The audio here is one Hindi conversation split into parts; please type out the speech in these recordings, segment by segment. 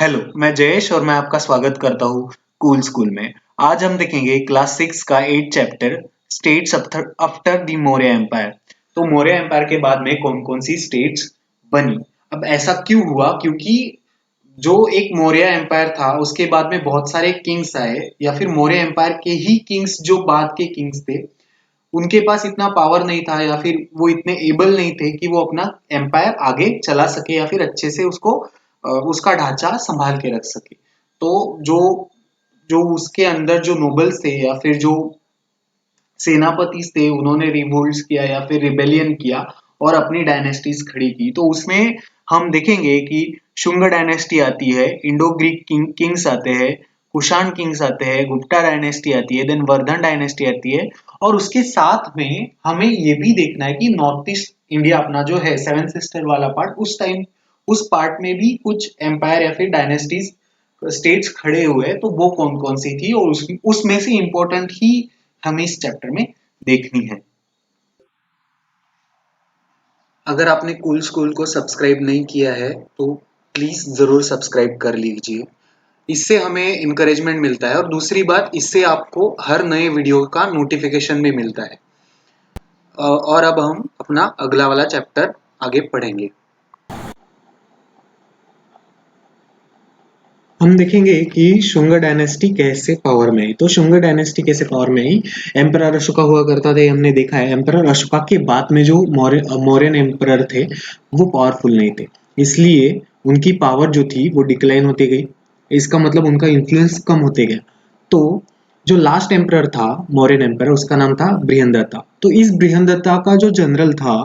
हेलो, मैं जयेश और मैं आपका स्वागत करता हूँ कूल स्कूल में। आज हम देखेंगे क्लास 6 का 8 chapter states after the Maurya empire. तो मौर्य एम्पायर के बाद में कौन कौन सी स्टेट्स बनी। अब ऐसा क्यों हुआ? क्योंकि जो एक मौर्य एम्पायर था उसके बाद में बहुत सारे किंग्स आए, या फिर मौर्य एम्पायर के ही किंग्स जो बाद के किंग्स थे उनके पास इतना पावर नहीं था, या फिर वो इतने एबल नहीं थे कि वो अपना एम्पायर आगे चला सके या फिर अच्छे से उसको उसका ढांचा संभाल के रख सके। तो जो जो उसके अंदर जो नोबल्स थे या फिर जो सेनापति थे उन्होंने रिवोल्ट्स किया या फिर रिबेलियन किया और अपनी डायनेस्टीज खड़ी की। तो उसमें हम देखेंगे कि शुंग डायनेस्टी आती है, इंडो ग्रीक किंग्स आते हैं, कुषाण किंग्स आते हैं, गुप्ता डायनेस्टी आती है, देन वर्धन डायनेस्टी आती है। और उसके साथ में हमें ये भी देखना है कि नॉर्थ ईस्ट इंडिया अपना जो है सेवन सिस्टर वाला पार्ट, उस टाइम उस पार्ट में भी कुछ एम्पायर या फिर डायनेस्टीज स्टेट्स खड़े हुए, तो वो कौन कौन सी थी और उसमें से इंपॉर्टेंट ही हमें इस चैप्टर में देखनी है। अगर आपने कूल स्कूल को सब्सक्राइब नहीं किया है तो प्लीज जरूर सब्सक्राइब कर लीजिए। इससे हमें इंकरेजमेंट मिलता है और दूसरी बात, इससे आपको हर नए वीडियो का नोटिफिकेशन भी मिलता है। और अब हम अपना अगला वाला चैप्टर आगे पढ़ेंगे। हम देखेंगे कि शुंग डायनेस्टी कैसे पावर में आई। तो शुंग डायनेस्टी कैसे पावर में आई? एम्परर अशोका हुआ करता था, हमने देखा है। एम्परर अशोका के बाद में जो मौर्यन एम्परर थे वो पावरफुल नहीं थे, इसलिए उनकी पावर जो थी वो डिक्लाइन होती गई। इसका मतलब उनका इन्फ्लुएंस कम होते गया। तो जो लास्ट एम्परर था मौर्यन एम्परर, उसका नाम था बृहंदत्ता। तो इस बृहंदत्ता का जो जनरल था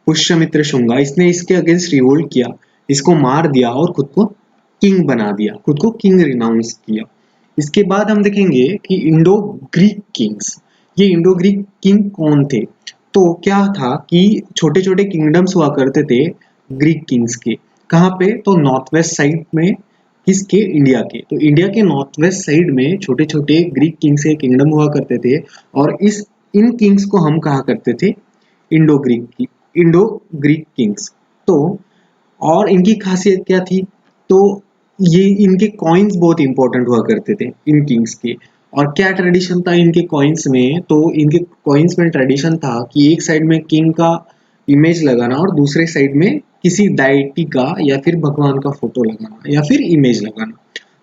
पुष्यमित्र शुंगा, इसने इसके अगेंस्ट रिवोल्ट किया, इसको मार दिया और खुद को किंग बना दिया, खुद को किंग रिनाउंस किया। इसके बाद हम देखेंगे कि इंडो ग्रीक किंग्स, ये इंडो ग्रीक किंग कौन थे? तो क्या था कि छोटे छोटे किंगडम्स हुआ करते थे ग्रीक किंग्स के। कहाँ पे? तो नॉर्थ वेस्ट साइड में। किसके? इंडिया के। तो इंडिया के नॉर्थ वेस्ट साइड में छोटे छोटे ग्रीक किंग्स के किंगडम हुआ करते थे, और इन किंग्स को हम कहा करते थे इंडो ग्रीक किंग्स। तो और इनकी खासियत क्या थी? तो ये इनके कॉइन्स बहुत इंपॉर्टेंट हुआ करते थे इन किंग्स के। और क्या ट्रेडिशन था इनके कॉइन्स में? तो इनके कॉइन्स में ट्रेडिशन था कि एक साइड में किंग का इमेज लगाना और दूसरे साइड में किसी डायटी का या फिर भगवान का फोटो लगाना या फिर इमेज लगाना।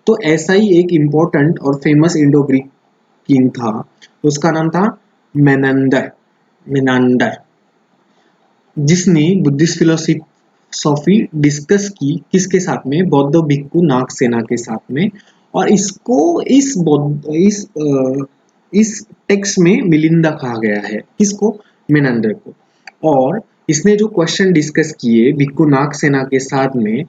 तो ऐसा ही एक इम्पोर्टेंट और फेमस इंडो ग्रीक किंग था, उसका नाम था मेनंदर मेनांडर, जिसने बुद्धिस्ट फिलोसॉफी डिस्कस की किसके साथ में? बौद्ध भिक्खु नागसेना के साथ में। और इसको इस टेक्स्ट में मिलिंदा कहा गया है। किसको? मेनंदर को। और इसने जो क्वेश्चन डिस्कस किए भिक्खु नागसेना के साथ में,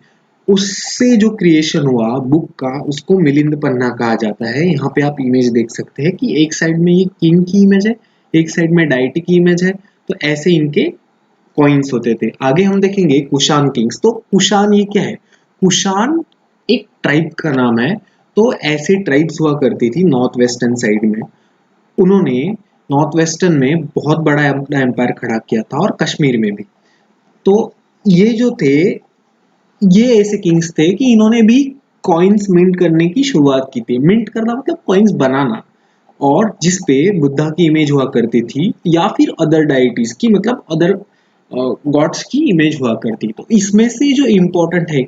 उससे जो क्रिएशन हुआ बुक का, उसको मिलिंद पन्ना कहा जाता है। यहाँ पे आप इमेज देख सकते हैं कि एक साइड में ये किंग की इमेज है, एक साइड में डाइटी की इमेज है। तो ऐसे इनके कॉइन्स होते थे। आगे हम देखेंगे कुषाण किंग्स। तो कुषाण ये क्या है? कुषाण एक ट्राइब का नाम है। तो ऐसे ट्राइब्स हुआ करती थी नॉर्थ वेस्टर्न साइड में। उन्होंने नॉर्थ वेस्टर्न में बहुत बड़ा एम्पायर खड़ा किया था, और कश्मीर में भी। तो ये जो थे, ये ऐसे किंग्स थे कि इन्होंने भी कॉइन्स मिंट करने की शुरुआत की थी। मिंट करना मतलब कॉइन्स बनाना, और जिस पे बुद्धा की इमेज हुआ करती थी या फिर अदर डाइटीज की, मतलब अदर गॉड्स की इमेज हुआ करती। तो इसमें से जो इम्पोर्टेंट है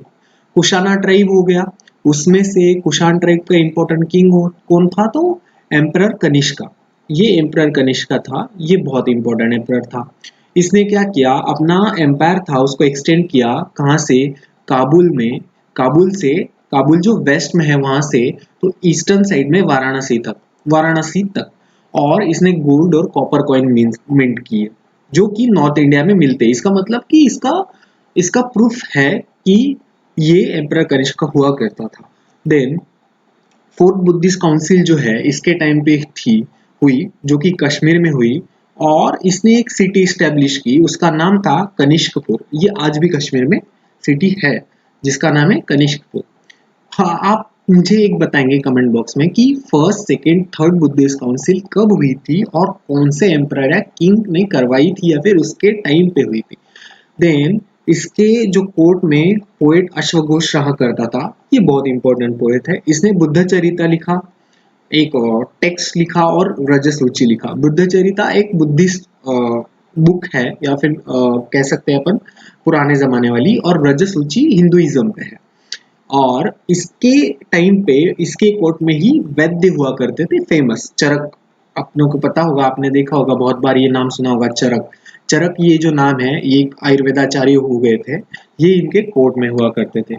कुशाना ट्राइब हो गया। उसमें से कुषाण ट्राइब का इम्पोर्टेंट किंग कौन था? तो एम्परर कनिष्का। ये एम्परर कनिष्का था, ये बहुत इंपॉर्टेंट एम्परर था। इसने क्या किया? अपना एम्पायर था उसको एक्सटेंड किया। कहाँ से? काबुल में। काबुल से, काबुल जो वेस्ट में है वहां से, तो ईस्टर्न साइड में वाराणसी तक। और इसने गोल्ड और कॉपर कॉइन मिंट किए, जो कि नॉर्थ इंडिया में मिलते हैं। इसका मतलब कि इसका इसका प्रूफ है कि ये एम्परर कनिष्क का हुआ करता था। देन फोर्थ बुद्धिस्ट काउंसिल जो है इसके टाइम पे हुई, जो कि कश्मीर में हुई। और इसने एक सिटी स्टैब्लिश की, उसका नाम था कनिष्कपुर। ये आज भी कश्मीर में सिटी है जिसका नाम है कनिष्कपुर। हाँ, आप मुझे एक बताएंगे कमेंट बॉक्स में कि first, second, third Buddhist council कब हुई थी और कौन से एम्परर या किंग ने करवाई थी या फिर उसके टाइम पे हुई थी। देन इसके जो कोर्ट में पोएट अश्वघोष रहा करता था, ये बहुत इंपॉर्टेंट पोएट है। इसने बुद्ध चरिता लिखा, एक टेक्स्ट लिखा और रजसूची लिखा। बुद्ध चरिता एक बुद्धिस्ट बुक है, या फिर कह सकते हैं अपन पुराने जमाने वाली, और रजसूची हिंदुइज्म पे है। और इसके टाइम पे इसके कोर्ट में ही वैद्य हुआ करते थे फेमस, चरक। अपनों को पता होगा, आपने देखा होगा, बहुत बार ये नाम सुना होगा, चरक। चरक ये जो नाम है, ये एक आयुर्वेदाचार्य हो गए थे, ये इनके कोर्ट में हुआ करते थे।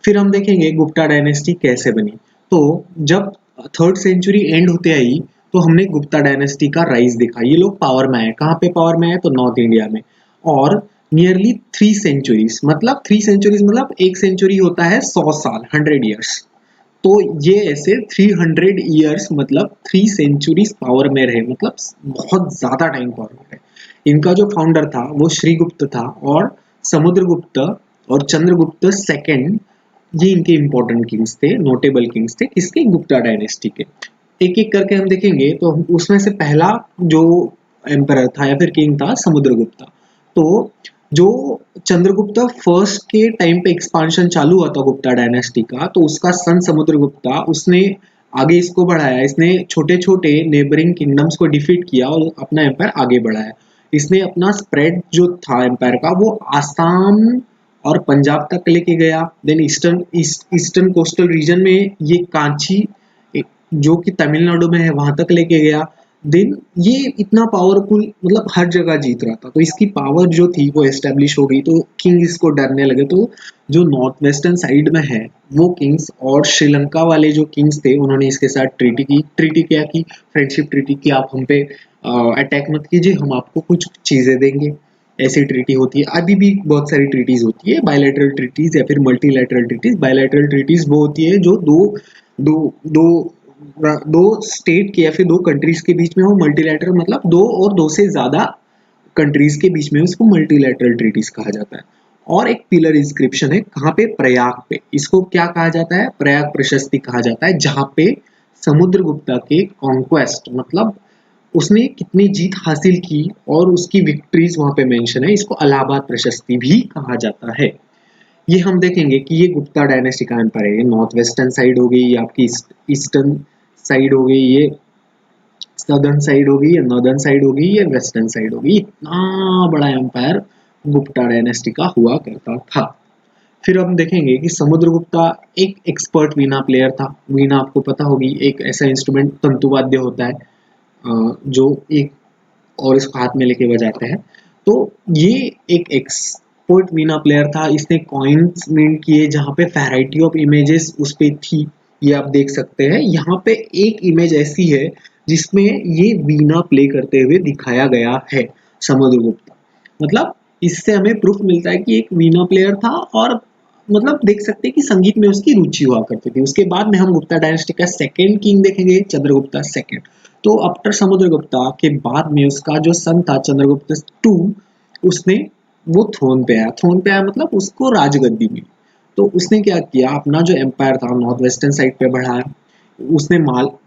फिर हम देखेंगे गुप्ता डायनेस्टी कैसे बनी। तो जब 3rd सेंचुरी एंड होते आई, तो हमने गुप्ता डायनेस्टी का राइज देखा। ये लोग पावर में आए, कहाँ पे पावर में आए, तो नॉर्थ इंडिया में। और नियरली 3 सेंचुरीज, मतलब 3 सेंचुरीज मतलब एक सेंचुरी होता है 100 साल, 100 ईयर्स। तो ये ऐसे 300 ईयर्स, मतलब 3 सेंचुरीज पावर में रहे, मतलब बहुत ज्यादा टाइम पावर में रहे। इनका जो फाउंडर था वो श्रीगुप्त था, और समुद्रगुप्त और चंद्रगुप्त सेकंड, ये इनके इंपॉर्टेंट किंग्स थे, नोटेबल किंग्स थे, किसके, गुप्ता डायनेस्टी के। एक एक करके हम देखेंगे, तो उसमें से पहला जो एम्परर था या फिर किंग था, समुद्रगुप्ता। तो जो चंद्रगुप्त फर्स्ट के टाइम पे एक्सपांशन चालू हुआ था गुप्ता डायनेस्टी का, तो उसका सन समुद्रगुप्ता, उसने आगे इसको बढ़ाया। इसने छोटे छोटे नेबरिंग किंगडम्स को डिफीट किया और अपना एम्पायर आगे बढ़ाया। इसने अपना स्प्रेड जो था एम्पायर का, वो आसाम और पंजाब तक लेके गया। देन ईस्टर्न कोस्टल रीजन में ये कांची, जो कि तमिलनाडु में है, वहां तक लेके गया। देन ये इतना पावरफुल, मतलब हर जगह जीत रहा था, तो इसकी पावर जो थी वो एस्टेब्लिश हो गई। तो किंग इसको डरने लगे। तो जो नॉर्थ वेस्टर्न साइड में है वो किंग्स, और श्रीलंका वाले जो किंग्स थे, उन्होंने इसके साथ ट्रीटी क्या की, फ्रेंडशिप ट्रीटी की। आप हम पे अटैक मत कीजिए, हम आपको कुछ चीजें देंगे। ऐसी ट्रीटी होती है, अभी भी बहुत सारी ट्रीटीज होती है, बायलैटरल ट्रीटीज या फिर मल्टीलैटरल ट्रीटीज। बायलैटरल ट्रीटीज वो होती है जो दो दो दो दो स्टेट के या फिर दो कंट्रीज के बीच में हो। मल्टीलैटरल मतलब दो और दो से ज्यादा कंट्रीज के बीच में, उसको मल्टीलैटरल ट्रीटीज कहा जाता है। और एक पिलर इंस्क्रिप्शन है, कहाँ पे, प्रयाग पे। इसको क्या कहा जाता है, प्रयाग प्रशस्ति कहा जाता है, जहाँ पे समुद्रगुप्ता के कॉन्क्वेस्ट, मतलब उसने कितनी जीत हासिल की और उसकी विक्ट्रीज वहां पे मेंशन है। इसको इलाहाबाद प्रशस्ति भी कहा जाता है। ये हम देखेंगे कि ये गुप्ता डायनेस्टी का एम्पायर है। नॉर्थ वेस्टर्न साइड हो गई, ये आपकी ईस्टर्न साइड हो गई, ये सदर्न साइड हो गई, ये नॉर्दर्न साइड हो गई, ये वेस्टर्न साइड हो गई। इतना बड़ा एम्पायर गुप्ता डायनेस्टी का हुआ करता था। फिर हम देखेंगे कि समुद्रगुप्ता एक एक्सपर्ट वीणा प्लेयर था। वीणा आपको पता होगी, एक ऐसा इंस्ट्रूमेंट, तंतुवाद्य होता है, जो एक और इसको हाथ में लेके बजाते हैं। तो ये एक एक्सपोर्ट वीणा प्लेयर था। इसने कॉइन्स मिंट किए, जहाँ पे वैरायटी ऑफ इमेजेस उस पे थी, ये आप देख सकते हैं। यहाँ पे एक इमेज ऐसी है जिसमें ये वीणा प्ले करते हुए दिखाया गया है, समुद्रगुप्ता। मतलब इससे हमें प्रूफ मिलता है कि एक वीणा प्लेयर था, और मतलब देख सकते हैं कि संगीत में उसकी रुचि हुआ करती थी। उसके बाद में हम गुप्ता डायनेस्टी का सेकेंड किंग देखेंगे, चंद्रगुप्ता सेकेंड। तो आफ्टर समुद्रगुप्ता के बाद में उसका जो सन था चंद्रगुप्त टू, उसने वो थ्रोन पे आया। थ्रोन पे आया मतलब उसको राजगद्दी मिली। तो उसने क्या किया, अपना जो एम्पायर था नॉर्थ वेस्टर्न साइड पे बढ़ाया। उसने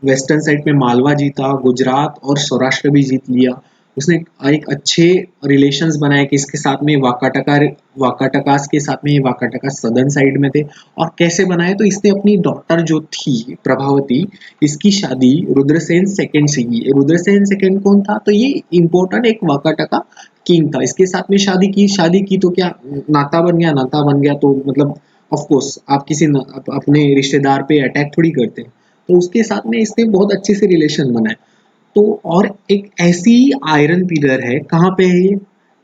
वेस्टर्न साइड पे मालवा जीता, गुजरात और सौराष्ट्र भी जीत लिया। उसने एक अच्छे रिलेशंस बनाए किसके साथ में, वाकाटकास के साथ में। वाकाटकास सदर्न साइड में थे। और कैसे बनाए, तो इसने अपनी डॉटर जो थी प्रभावती, इसकी शादी रुद्रसेन सेकंड से की। रुद्रसेन सेकंड कौन था, तो ये इंपॉर्टेंट एक वाकाटका किंग था। इसके साथ में शादी की तो क्या नाता बन गया, नाता बन गया तो मतलब ऑफ कोर्स आप किसी अपने रिश्तेदार पे अटैक थोड़ी करते। तो उसके साथ में इसने बहुत अच्छे से रिलेशन बनाए। तो और एक ऐसी आयरन पिलर है, कहाँ पे है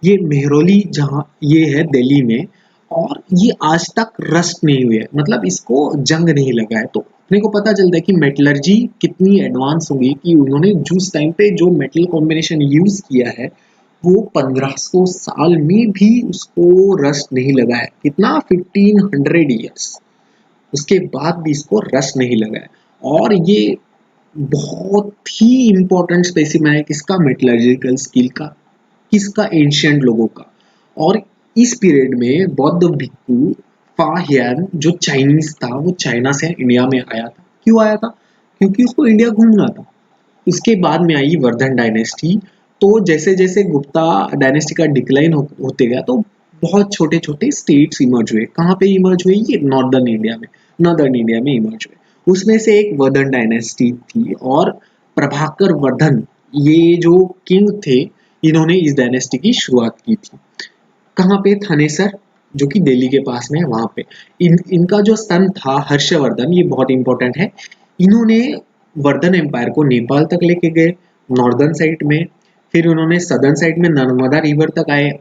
ये मेहरौली, जहाँ ये है दिल्ली में। और ये आज तक रस्ट नहीं हुई है, मतलब इसको जंग नहीं लगा है। तो अपने को पता चलता है कि मेटलर्जी कितनी एडवांस होगी, कि उन्होंने जिस टाइम पे जो मेटल कॉम्बिनेशन यूज किया है, वो 1500 साल में भी उसको रस्ट नहीं लगा है। कितना, 1500 ईयर्स, उसके बाद भी इसको रस्ट नहीं लगा है। और ये बहुत ही इंपॉर्टेंट स्पेसिमेन है किसका, मेटलर्जिकल स्किल का, किसका, एंशियंट लोगों का। और इस पीरियड में बौद्ध भिक्खु फाहियान जो चाइनीज था, वो चाइना से इंडिया में आया था। क्यों आया था, क्योंकि उसको इंडिया घूमना था। इसके बाद में आई वर्धन डायनेस्टी। तो जैसे जैसे गुप्ता डायनेस्टी का डिक्लाइन होते गया, तो बहुत छोटे छोटे स्टेट्स इमर्ज हुए। कहाँ पे इमर्ज हुए? ये नॉर्दर्न इंडिया में इमर्ज हुए। उसमें से एक वर्धन डायनेस्टी थी, और प्रभाकर वर्धन ये जो किंग थे, इन्होंने इस डायनेस्टी की शुरुआत की थी। कहाँ पे? थानेसर, जो कि दिल्ली के पास में है, वहां पे। इनका जो सन था हर्षवर्धन, ये बहुत इंपॉर्टेंट है। इन्होंने वर्धन एम्पायर को नेपाल तक लेके गए, नॉर्दर्न साइड में। फिर उन्होंने सदर्न साइड में नर्मदा रिवर तक आए,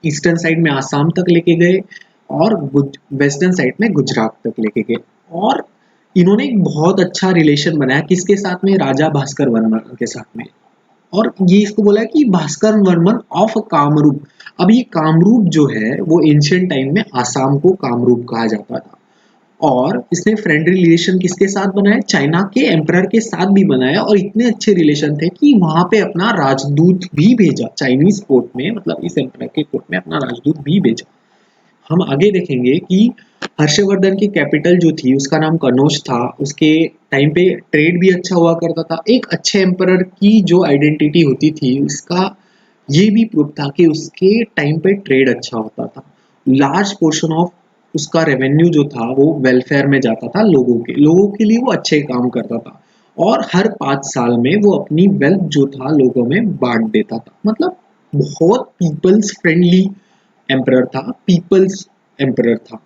ईस्टर्न साइड में आसाम तक लेके गए, और वेस्टर्न साइड में गुजरात तक लेके गए। और इन्होंने एक बहुत अच्छा रिलेशन बनाया, किसके साथ में? राजा भास्कर वर्मा के साथ में। और ये इसको बोला है कि भास्कर वर्मन ऑफ कामरूप। अब ये कामरूप जो है वो एंशियंट टाइम में आसाम को कामरूप कहा जाता था। और इसने फ्रेंडली रिलेशन किसके साथ बनाए? चाइना के एम्परर के साथ भी बनाया, और इतने अच्छे रिलेशन थे कि वहां पे अपना राजदूत भी भेजा चाइनीज कोर्ट में, मतलब इस एम्परर के कोर्ट में अपना राजदूत भी भेजा। हम आगे देखेंगे कि हर्षवर्धन की कैपिटल जो थी उसका नाम कनौज था। उसके टाइम पे ट्रेड भी अच्छा हुआ करता था। एक अच्छे एम्परर की जो आइडेंटिटी होती थी, उसका ये भी प्रूफ था कि उसके टाइम पे ट्रेड अच्छा होता था। लार्ज पोर्शन ऑफ उसका रेवेन्यू जो था वो वेलफेयर में जाता था, लोगों के लिए वो अच्छे काम करता था। और हर 5 साल में वो अपनी वेल्थ जो था लोगों में बांट देता था। मतलब बहुत पीपल्स फ्रेंडली एम्परर था, पीपल्स एम्परर था।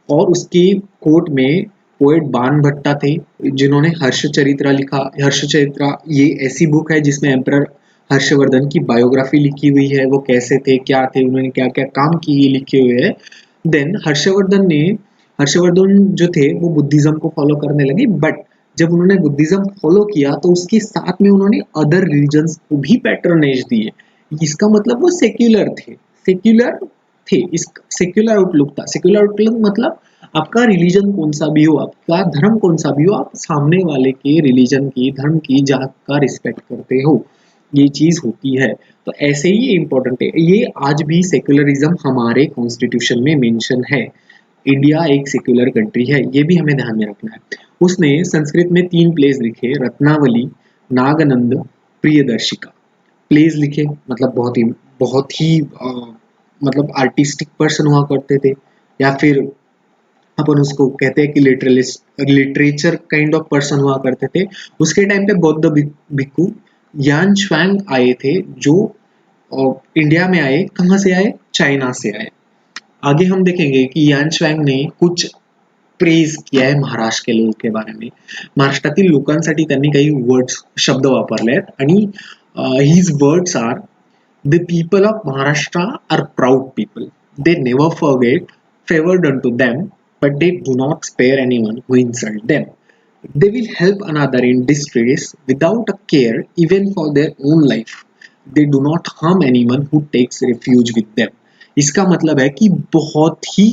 और उसके कोर्ट में पोएट बाण भट्टा थे, जिन्होंने हर्षचरित्र लिखा। हर्षचरित्र ये ऐसी बुक है जिसमें एम्परर हर्षवर्धन की बायोग्राफी लिखी हुई है, वो कैसे थे, क्या थे, उन्होंने क्या क्या काम किए, लिखे हुए हैं। देन हर्षवर्धन जो थे वो बुद्धिज्म को फॉलो करने लगे, बट जब उन्होंने बुद्धिज्म फॉलो किया तो उसके साथ में उन्होंने अदर रिलीजन्स को भी पैट्रोनेज दिए। इसका मतलब वो सेक्युलर थे। इस सेक्युलर आउटलुक था। सेक्युलर आउटलुक मतलब आपका रिलीजन कौन सा भी हो, आपका धर्म कौन सा भी हो, आप सामने वाले के रिलीजन की, धर्म की, जात का रिस्पेक्ट करते हो। ये चीज होती है। तो ऐसे ही ये इंपॉर्टेंट है। ये आज भी सेक्युलरिज्म हमारे कॉन्स्टिट्यूशन में मेंशन है। इंडिया एक सेक्युलर कंट्री है, ये भी हमें ध्यान में रखना है। उसने संस्कृत में 3 प्लेस लिखे, रत्नावली, नागनंद, प्रियदर्शिका। प्लेस लिखे मतलब बहुत ही मतलब आर्टिस्टिक पर्सन हुआ करते थे, या फिर अपन उसको कहते हैं कि लिटरेचर काइंड ऑफ पर्सन हुआ करते थे। उसके टाइम पे बौद्ध भिक्खु यान श्वैंग आए थे, जो इंडिया में आए। कहाँ से आए? चाइना से आए। आगे हम देखेंगे कि यान श्वैंग ने कुछ प्रेज किया आहे महाराष्ट्र के लोगों के बारे में। महाराष्ट्रातील लोकांसाठी त्यांनी काही वर्ड्स, शब्द वापरलेत, आणि his words are: the people of Maharashtra are proud people. They never forget favor done to them, but they do not spare anyone who insult them. They will help another in distress without a care even for their own life. They do not harm anyone who takes refuge with them. इसका मतलब है कि बहुत ही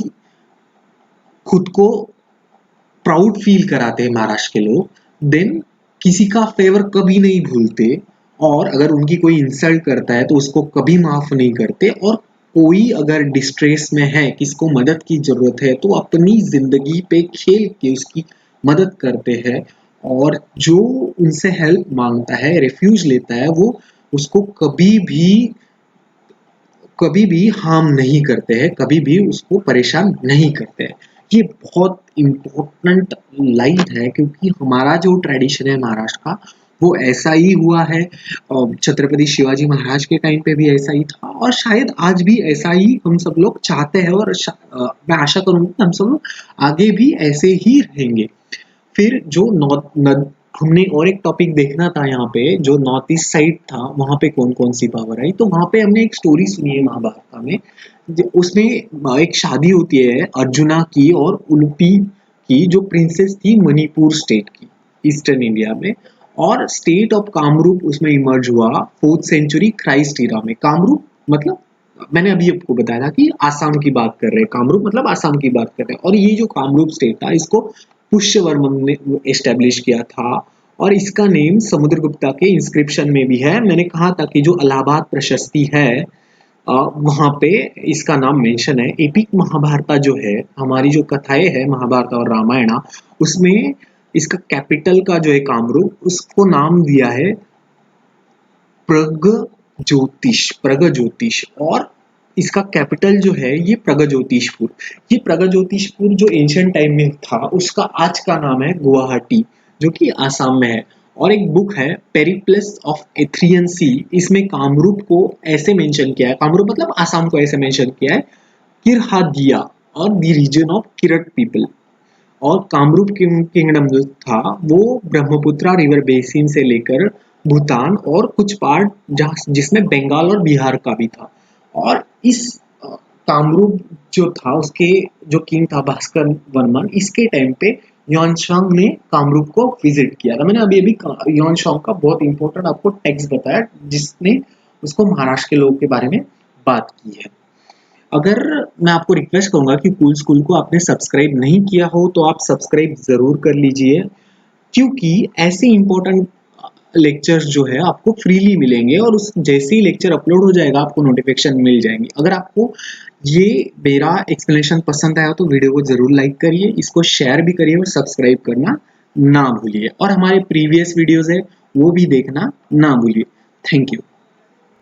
खुद को प्राउड फील कराते हैं महाराष्ट्र के लोग। देन किसी का फेवर कभी नहीं भूलते, और अगर उनकी कोई इंसल्ट करता है तो उसको कभी माफ नहीं करते। और कोई अगर डिस्ट्रेस में है, किसको मदद की जरूरत है, तो अपनी जिंदगी पे खेल के उसकी मदद करते हैं। और जो उनसे हेल्प मांगता है, रिफ्यूज लेता है, वो उसको कभी भी हार्म नहीं करते हैं, कभी भी उसको परेशान नहीं करते हैं। ये बहुत इम्पोर्टेंट लाइन है, क्योंकि हमारा जो ट्रेडिशन है महाराष्ट्र का, वो ऐसा ही हुआ है। छत्रपति शिवाजी महाराज के टाइम पे भी ऐसा ही था, और शायद आज भी ऐसा ही हम सब लोग चाहते हैं। और मैं आशा करूंगा हम सब लोग आगे भी ऐसे ही रहेंगे। फिर जो हमने और एक टॉपिक देखना था यहाँ पे, जो नॉर्थ ईस्ट साइड था, वहां पे कौन कौन सी पावर आई। तो वहां पे हमने एक स्टोरी सुनी है महाभारत में, उसमें एक शादी होती है अर्जुना की और उलूपी की, जो प्रिंसेस थी मणिपुर स्टेट की, ईस्टर्न इंडिया में। और स्टेट ऑफ कामरूप उसमें इमर्ज हुआ 4th सेंचुरी क्राइस्ट ईरा में। कामरूप मतलब मैंने अभी आपको बताया था कि आसाम की बात कर रहे हैं, कामरूप मतलब आसाम की बात कर रहे हैं। और ये जो कामरूप स्टेट था, इसको पुष्यवर्मन ने एस्टेब्लिश किया था। और इसका नेम समुद्रगुप्ता के इंस्क्रिप्शन में भी है। मैंने कहा था कि जो इलाहाबाद प्रशस्ति है, वहां पे इसका नाम मेंशन है। एपिक महाभारता जो है, हमारी जो कथाएं है महाभारत और रामायणा, उसमें इसका कैपिटल का जो है कामरूप, उसको नाम दिया है प्रग ज्योतिष। और इसका कैपिटल जो है ये प्रगज्योतिषपुर। ये प्रगज्योतिषपुर जो एंशियंट टाइम में था उसका आज का नाम है गुवाहाटी, जो कि आसाम में है। और एक बुक है पेरिप्लस ऑफ एथ्रियन सी, इसमें कामरूप को ऐसे मेंशन किया है, कामरूप मतलब आसाम को ऐसे मेंशन किया है, किरहादिया और the region of Kirat people. और कामरूप किंगडम जो था वो ब्रह्मपुत्रा रिवर बेसिन से लेकर भूटान और कुछ पार्ट जहाँ जिसमें बंगाल और बिहार का भी था। और इस कामरूप जो था उसके जो किंग था भास्कर वर्मन, इसके टाइम पे युआनशांग ने कामरूप को विजिट किया था। मैंने अभी अभी युआनशांग का बहुत इंपॉर्टेंट आपको टेक्स्ट बताया जिसने उसको महाराष्ट्र के लोगों के बारे में बात की है। अगर मैं आपको रिक्वेस्ट करूंगा कि कूल स्कूल को आपने सब्सक्राइब नहीं किया हो तो आप सब्सक्राइब जरूर कर लीजिए, क्योंकि ऐसे इंपॉर्टेंट लेक्चर्स जो है आपको फ्रीली मिलेंगे और उस जैसे ही लेक्चर अपलोड हो जाएगा आपको नोटिफिकेशन मिल जाएंगी। अगर आपको ये मेरा एक्सप्लेनेशन पसंद आया तो वीडियो को जरूर लाइक करिए, इसको शेयर भी करिए और सब्सक्राइब करना ना भूलिए। और हमारे प्रीवियस वीडियोस है वो भी देखना ना भूलिए। Thank you.